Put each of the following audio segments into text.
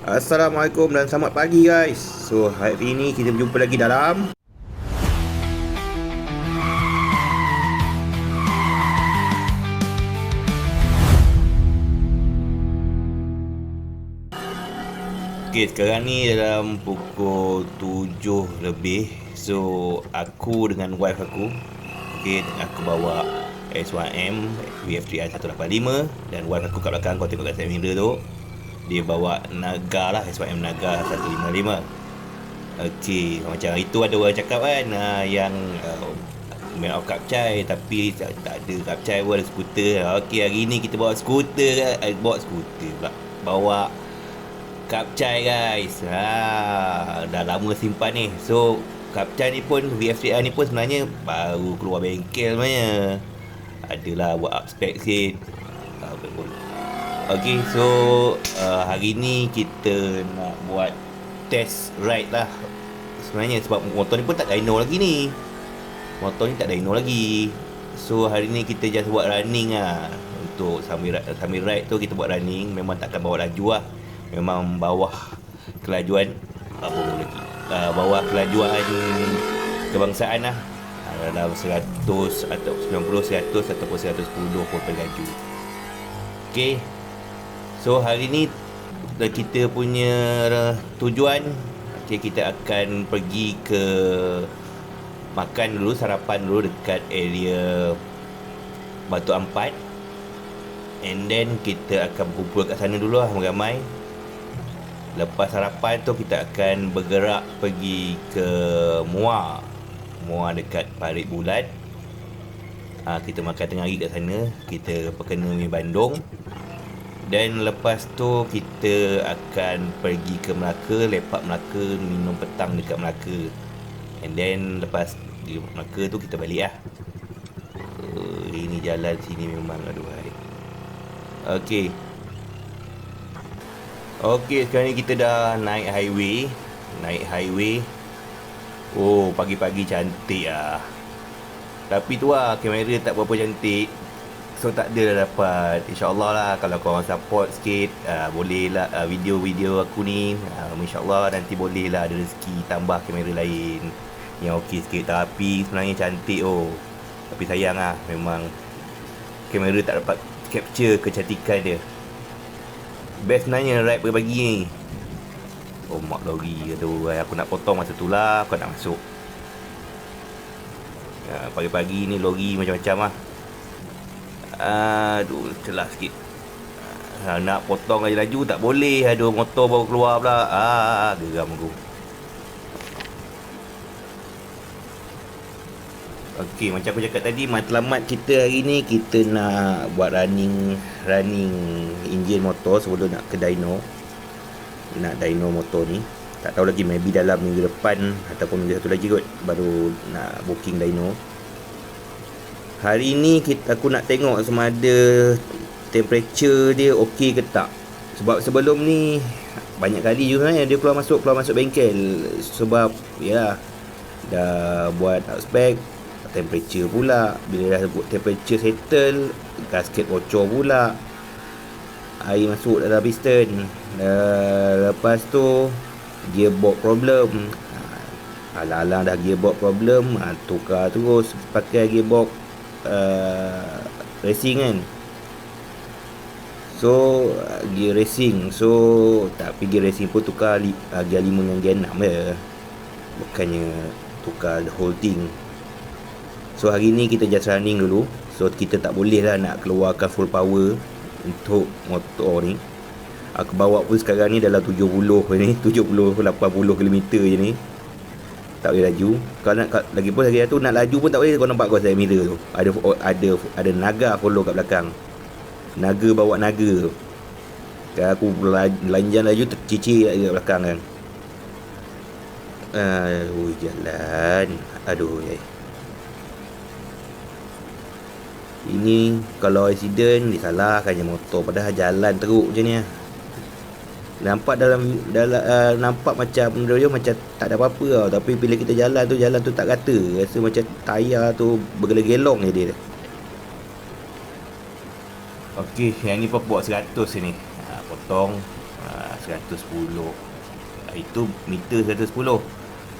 Assalamualaikum dan selamat pagi guys. So hari ini kita berjumpa lagi dalam Okay, sekarang ni dalam pukul 7 lebih. So aku dengan wife aku, okay, aku bawa S1M VF3i 185 dan wife aku kat belakang, kau tengok kat side mirror tu, dia bawa Naga lah, S1M Naga 155. Okay, macam itu ada orang cakap kan, yang made of kapcai tapi tak ada kapcai pun, ada skuter. Okay, hari ni kita bawa skuter, bawa skuter pula, bawa kapcai guys. Dah lama simpan ni. So kapcai ni pun, VF3i ni pun sebenarnya baru keluar bengkel sebenarnya. Adalah buat up spec sikit. Okay, so hari ni kita nak buat test ride lah sebenarnya, sebab motor ni pun tak dyno lagi ni. Motor ni tak dyno lagi. So hari ni kita just buat running lah. Untuk sambil ride tu kita buat running. Memang takkan bawa laju lah, memang bawah kelajuan bawah kelajuan kebangsaan lah, dalam 100 atau 90, 100 ataupun 110 pun pelaju. Okay, so hari ni kita punya tujuan, okay, kita akan pergi ke makan dulu, sarapan dulu dekat area Batu Ampat. And then kita akan berkumpul kat sana dulu lah ramai-ramai. Lepas sarapan tu kita akan bergerak pergi ke Muar dekat Parit Bulat. Kita makan tengah hari kat sana. Kita perkena mi Bandung. Dan lepas tu kita akan pergi ke Melaka, lepak Melaka, minum petang dekat Melaka. And then lepas di Melaka tu kita balik lah. Ini jalan sini memang aduhai. Okay, sekarang ni kita dah naik highway. Oh, pagi-pagi cantik lah. Tapi tu lah, kamera tak berapa cantik. So tak ada dah dapat. InsyaAllah lah, kalau korang support sikit, boleh lah video-video aku ni, InsyaAllah nanti boleh lah ada rezeki tambah kamera lain yang okey sikit. Tapi sebenarnya cantik tapi sayang lah, memang kamera tak dapat capture kecantikan dia. Best sebenarnya ride pagi-pagi ni. Oh, mak lori tu, aku nak potong masa tu lah, aku nak masuk. Pagi-pagi ni lori macam-macam lah. Aduh, celah sikit. Nak potong aja laju tak boleh, aduh, motor baru keluar pula. Geram aku. Okey, macam aku cakap tadi, matlamat kita hari ni kita nak buat running enjin motor sebelum nak ke dyno. Nak dyno motor ni. Tak tahu lagi, maybe dalam minggu depan ataupun minggu satu lagi kot baru nak booking dyno. Hari ni aku nak tengok sama ada temperature dia okey ke tak. Sebab sebelum ni banyak kali juga dia keluar masuk bengkel. Sebab ya dah buat spec, temperature pula. Bila dah temperature settle, gasket bocor pula, air masuk dalam piston. Lepas tu gearbox problem. Alang-alang dah gearbox problem, tukar terus pakai gearbox racing kan. So gear racing, so tapi gear racing pun tukar gear 5 dengan gear 6 je, bukannya tukar the whole thing. So hari ni kita just running dulu. So kita tak boleh lah nak keluarkan full power untuk motor ni. Aku bawa pun sekarang ni dalam 70 ni, 70-80 km je ni. Tak boleh laju. Kalau nak lagi pun hari tu nak laju pun tak boleh. Kau nampak kau side mirror tu, ada Naga follow kat belakang. Naga bawa Naga. Kalau aku lanjang laju tercicir kat belakang kan. Jalan. Ini kalau accident disalahkan je motor, padahal jalan teruk je ni. Nampak nampak macam dia macam tak ada apa-apa tau. Tapi bila kita jalan tu tak rata. Rasa macam tayar tu bergelong-gelong je dia. Okey, yang ni pun buat 100 ni. Potong 110. Itu meter 110.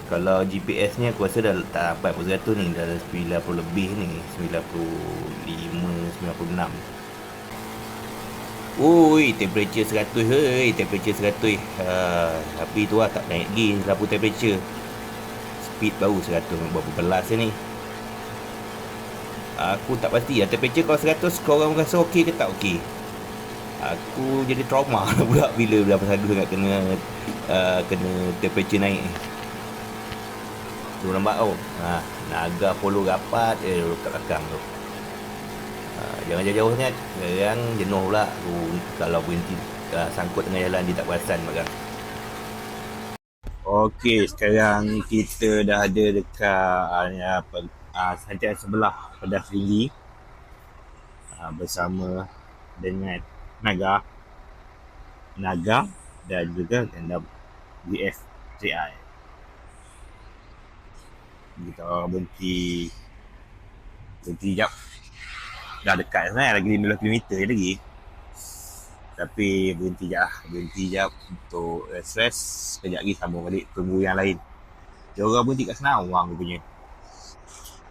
Kalau GPS ni aku rasa dah tak dapat pun 100 ni, dah 90 lebih ni, 95, 96. Ui, temperature 100 temperature 100. Tapi tu lah tak naik lagi lampu temperature. Speed baru 100 berapa belas ni. Aku tak pasti lah temperature kalau 100 kau orang rasa okey ke tak okey. Aku jadi trauma pula bila dah pasal sangat kena temperature naik ni. Tu nampak tau. Naga polo rapat kat belakang tu. Jangan jauh-jauh sangat. Sekarang jenuh pula tu, kalau berhenti sangkut tengah jalan dia tak perasan belakang. Okey, sekarang kita dah ada dekat santian sebelah Pedas Tinggi bersama dengan Naga dan juga gandam GF3i. Kita berhenti jap. Dah dekat sebenarnya, lagi 15 km lagi. Tapi berhenti jap untuk rest. Sekejap lagi sambung balik, tunggu yang lain. Dia orang berhenti kat Senawang punya.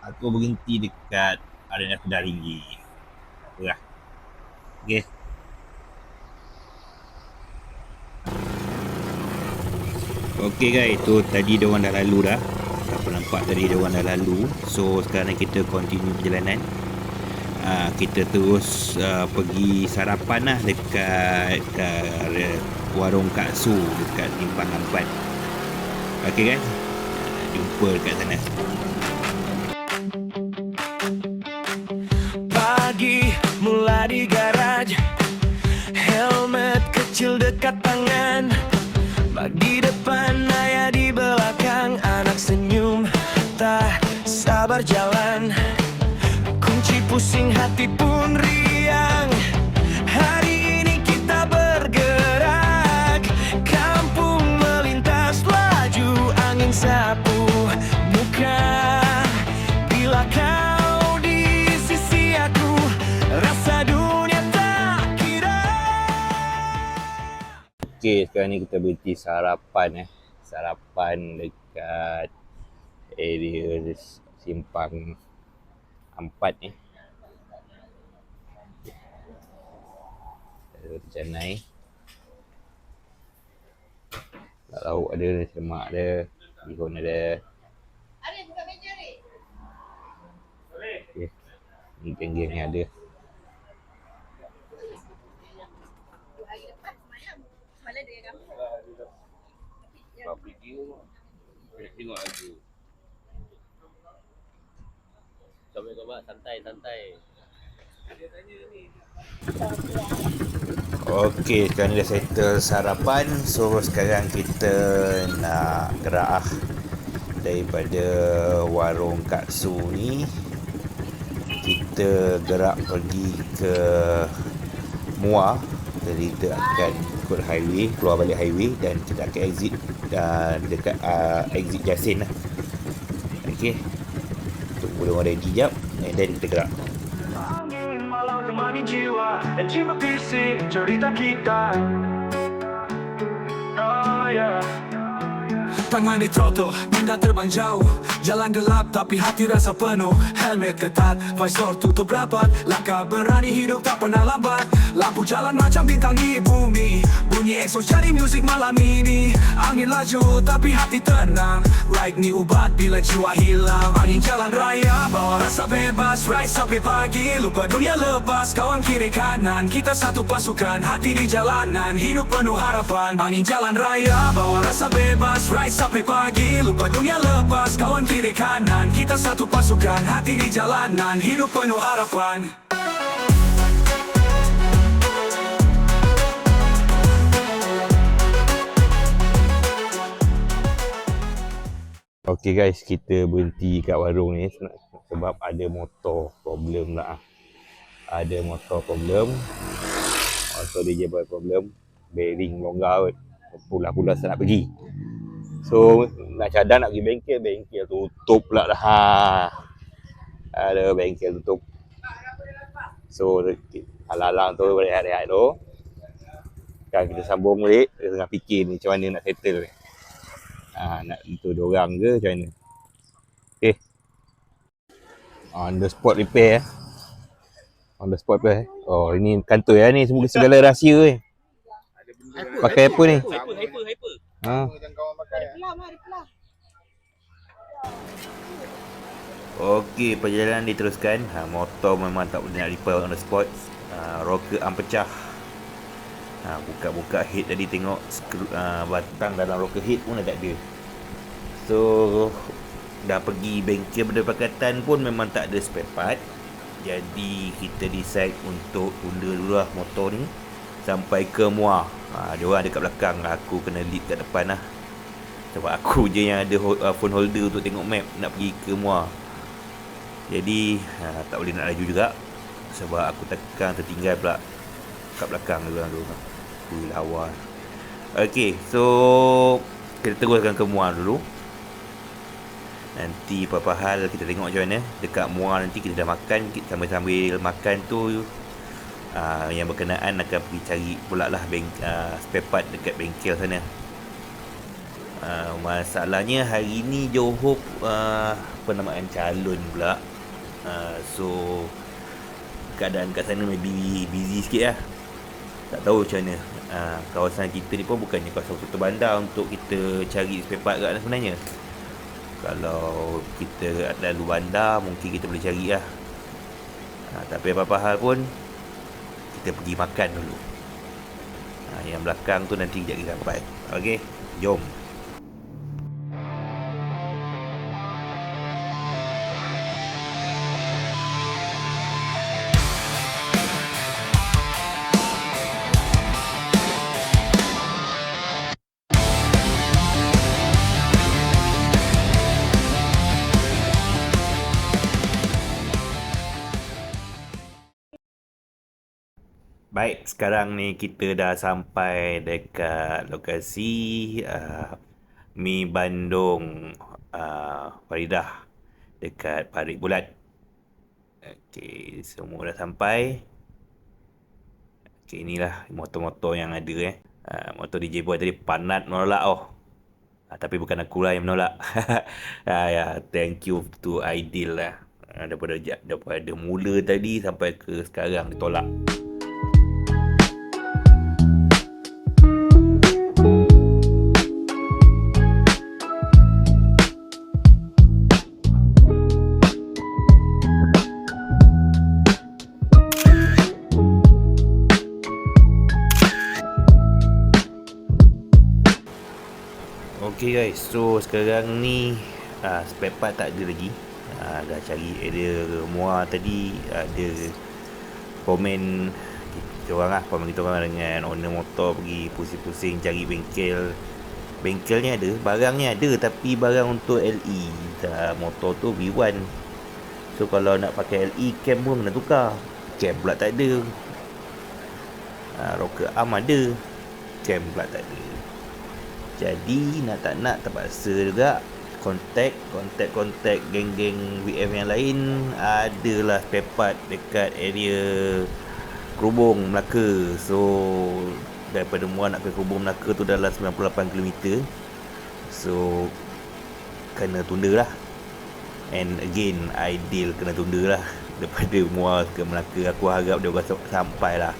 Aku berhenti dekat Arena Pedas Tinggi. Itulah. Okey. Okey guys, tu tadi dia orang dah lalu dah. Apa nampak tadi dia orang dah lalu. So sekarang kita continue perjalanan. Kita terus pergi sarapan lah dekat warung Kak Su dekat Simpang Ampat. Okey guys, jumpa dekat sana. Pagi mula di garaj, helmet kecil dekat tangan, bag di depan, ayah di belakang, anak senyum tak sabar jalan. Kunci pusing, hati pun riang. Hari ini kita bergerak, kampung melintas laju, angin sapu muka. Bila kau di sisi aku, rasa dunia tak kira. Okey, sekarang ni kita berhenti sarapan Sarapan dekat area Simpang Ampat ni. Ada canai. Lauk ada, semak ada, bihun ada. Ada buka meja ni. Okay. Ni geng-geng yang ada. Hari lepas semalam dia yang kampung. Apa video? Tengok lagu. Kau santai. Okey, sekarang ni dah settle sarapan. So sekarang kita nak gerak daripada warung Kak Su ni. Kita gerak pergi ke Muar. Jadi kita akan ikut highway, keluar balik highway dan kita akan exit dekat exit Jasin lah. Okey, tunggu dia orang ready jap and then kita gerak. Angin malam temani jiwa dan jiwa fisik cerita kita. Oh yeah. Tangan di throttle, minda terbang jauh. Jalan gelap tapi hati rasa penuh. Helmet ketat, visor tutup rapat. Langkah berani, hidup tak pernah lambat. Lampu jalan macam bintang di bumi. Bunyi exhaust jadi musik malam ini. Angin laju tapi hati tenang. Ride ni ubat bila jiwa hilang. Angin jalan raya bawa rasa bebas. Ride sampai pagi, lupa dunia lepas. Kawan kiri kanan, kita satu pasukan. Hati di jalanan, hidup penuh harapan. Angin jalan raya bawa rasa bebas. Ride sampai pagi, lupa dunia lepas. Kawan kiri kanan, kita satu pasukan. Hati di jalanan, hidup penuh harapan. Okey guys, kita berhenti kat warung ni sebab ada motor problem lah. Ada motor problem. Motor dia buat problem, bearing longgar kot. Pula-pula saya nak pergi. So nak cadang nak pergi bengkel tutup pula dah. Ada bengkel tutup. So alang-alang tu rehat-rehat tu. Kan kita sambung balik, kita tengah fikir ni macam mana nak settle ni. Nak tentu diorang ke macam mana. Okay. On the spot repair. On the spot repair. Oh, ini kantoi lah ni, semua segala rahsia ni. Pakai apa ni? Hyper. Okey, perjalanan diteruskan. Motor memang tak boleh nak repair on the spot. Rocker arm pecah. Buka-buka head tadi tengok batang dalam rocker head pun dah tak ada. So dah pergi bengkel berdekatan pun memang tak ada spare part. Jadi kita decide untuk tunda dulu lah motor ni sampai ke Muar. Dia orang ada kat belakang, aku kena lead kat depan lah. Sebab aku je yang ada phone holder untuk tengok map nak pergi ke Muar. Jadi tak boleh nak laju juga sebab aku tekan tertinggal pula kat belakang dia orang tu. Lawa. Okey, so kita teruskan ke Muar dulu. Nanti apa-apa hal kita tengok macam mana. Dekat Muar nanti kita dah makan, sambil-sambil makan tu yang berkenaan akan pergi cari pula lah spare part dekat bengkel sana. Masalahnya hari ni Johor penamaan calon pula. So keadaan kat sana maybe busy sikit lah. Tak tahu macam mana. Kawasan kita ni pun bukannya kawasan kota bandar untuk kita cari spare part kat sebenarnya. Kalau kita lalu bandar mungkin kita boleh cari lah. Tapi apa-apa hal pun kita pergi makan dulu. Yang belakang tu nanti kejap lagi sampai. Okey, jom. Baik, sekarang ni kita dah sampai dekat lokasi Mi Bandung Faridah dekat Parit Bulat. Okey, semua dah sampai. Okey, inilah motor-motor yang ada motor DJ Boy tadi panat menolak tapi bukan aku lah yang menolak. Thank you to Aidil lah. Daripada mula tadi sampai ke sekarang ditolak. Okay guys, so sekarang ni spare part tak ada lagi. Dah cari area Muar tadi, ada komen kita orang komen kita orang dengan owner motor pergi pusing-pusing cari bengkel. Bengkelnya ada, barangnya ada, tapi barang untuk LE motor tu V1. So kalau nak pakai LE, cam pun kena tukar. Cam pula tak ada. Rocker arm ada, cam pula tak ada. Jadi nak tak nak terpaksa juga kontak geng-geng WF yang lain. Adalah spare part dekat area Kerubung Melaka. So daripada Muar nak ke Kerubung Melaka tu dalam 98 km. So kena tunda lah. And again, Ideal kena tunda lah. Daripada Muar ke Melaka, aku harap dia akan sampai lah.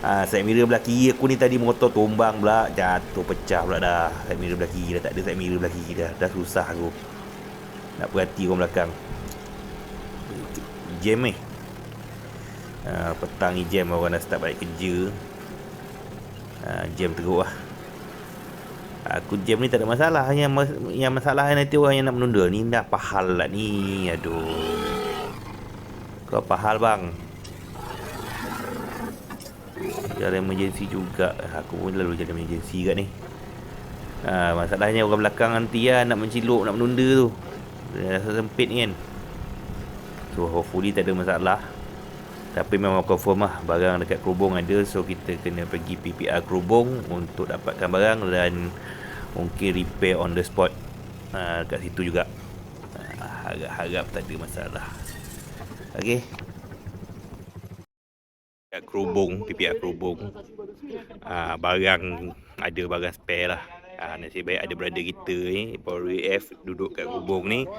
Side mirror belah kiri aku ni tadi motor tumbang pula, jatuh pecah pula dah. Side mirror belah kiri dah tak ada, side mirror belah kiri dah susah aku nak perhati orang belakang. Jam petang ni jam, orang dah start balik kerja. Jam teruk lah. Aku jam ni tak ada masalah. Yang masalah nanti orang yang nak menunda ni dah pahal lah ni. Aduh, kau pahal bang, jalan emergency juga. Aku pun lalu jalan emergency kat ni. Masalahnya orang belakang nanti nak menciluk, nak menunda tu. Dia rasa sempit ni kan. So hopefully tak ada masalah. Tapi memang confirm lah barang dekat Kerubung ada. So kita kena pergi PPR Kerubung untuk dapatkan barang dan mungkin repair on the spot kat situ juga. Harap tak ada masalah. Okay, kat Kerubung, PPR Kerubung. Barang, ada barang spare lah. Nasib baik ada brother kita ni, Power AF duduk kat gubung ni,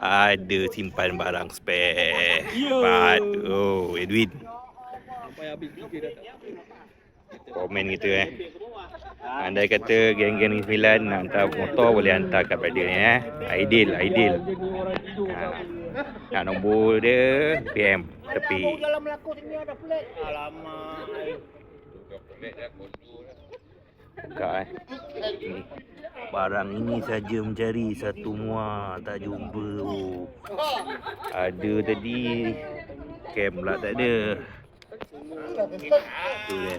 ada simpan barang spare. Edwin komen kita andai kata geng-geng ni 9 nak hantar motor, boleh hantar kat brother ni Aidil. Nak nombor dia PM tepi. Buka ni. Barang ini saja mencari satu muar tak jumpa. Ada tadi, cam pula tak ada. Tu dia.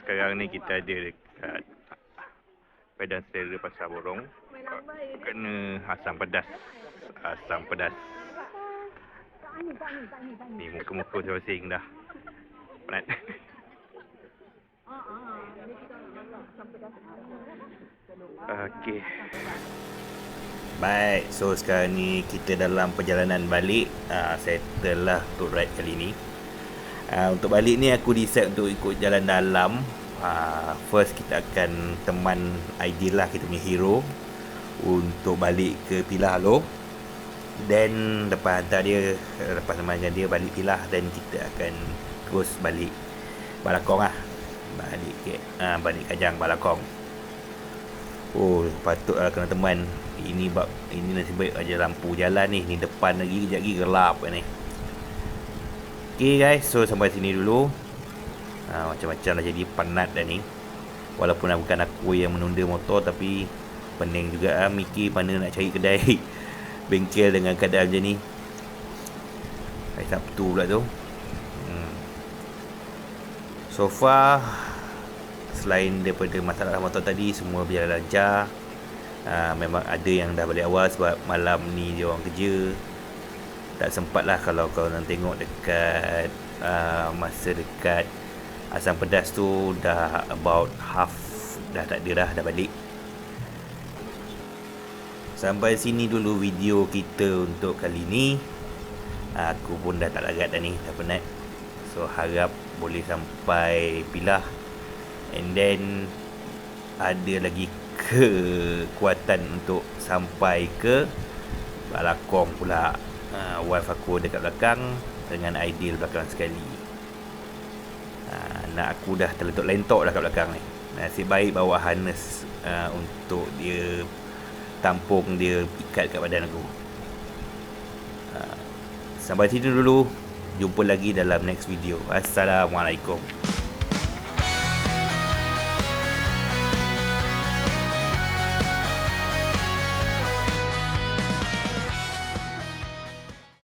Sekarang ni kita ada dekat Padang Selera Pasar Borong. Kena asam pedas. Ni muka-muka masing-masing dah penat. Okey. Baik, so sekarang ni kita dalam perjalanan balik. Settle lah untuk ride kali ni. Untuk balik ni aku decide untuk ikut jalan dalam. First kita akan teman Aidil lah, kita punya hero, untuk balik ke Pilah Aloh. Then lepas hantar dia, lepas temankan dia balik Pilah, then kita akan terus balik Balakong lah. Balik Kajang Balakong. Patutlah kena teman. Ini nasib baik aja lampu jalan ni. Ni depan lagi, kejap lagi gelap ni. Okay guys, so sampai sini dulu. Macam-macam lah jadi, penat dah ni. Walaupun bukan aku yang menunda motor, tapi pening juga mikir mana nak cari kedai bengkel dengan keadaan macam ni. Hari Sabtu pula tu. So far, selain daripada masalah motor tadi, semua berjalan lancar. Memang ada yang dah balik awal sebab malam ni dia orang kerja. Tak sempat lah kalau kau nak tengok dekat masa dekat asam pedas tu, dah about half dah tak ada dah balik. Sampai sini dulu video kita untuk kali ni. Aku pun dah tak larat dah ni, dah penat. So harap boleh sampai Pilah, and then ada lagi kekuatan untuk sampai ke Balakong pula. Wife aku dekat belakang dengan Aidil belakang sekali. Nak aku dah terlentok-lentok dah kat belakang ni. Nasib baik bawa harness untuk dia tampung, dia ikat kat badan aku. Sampai sini dulu. Jumpa lagi dalam next video. Assalamualaikum.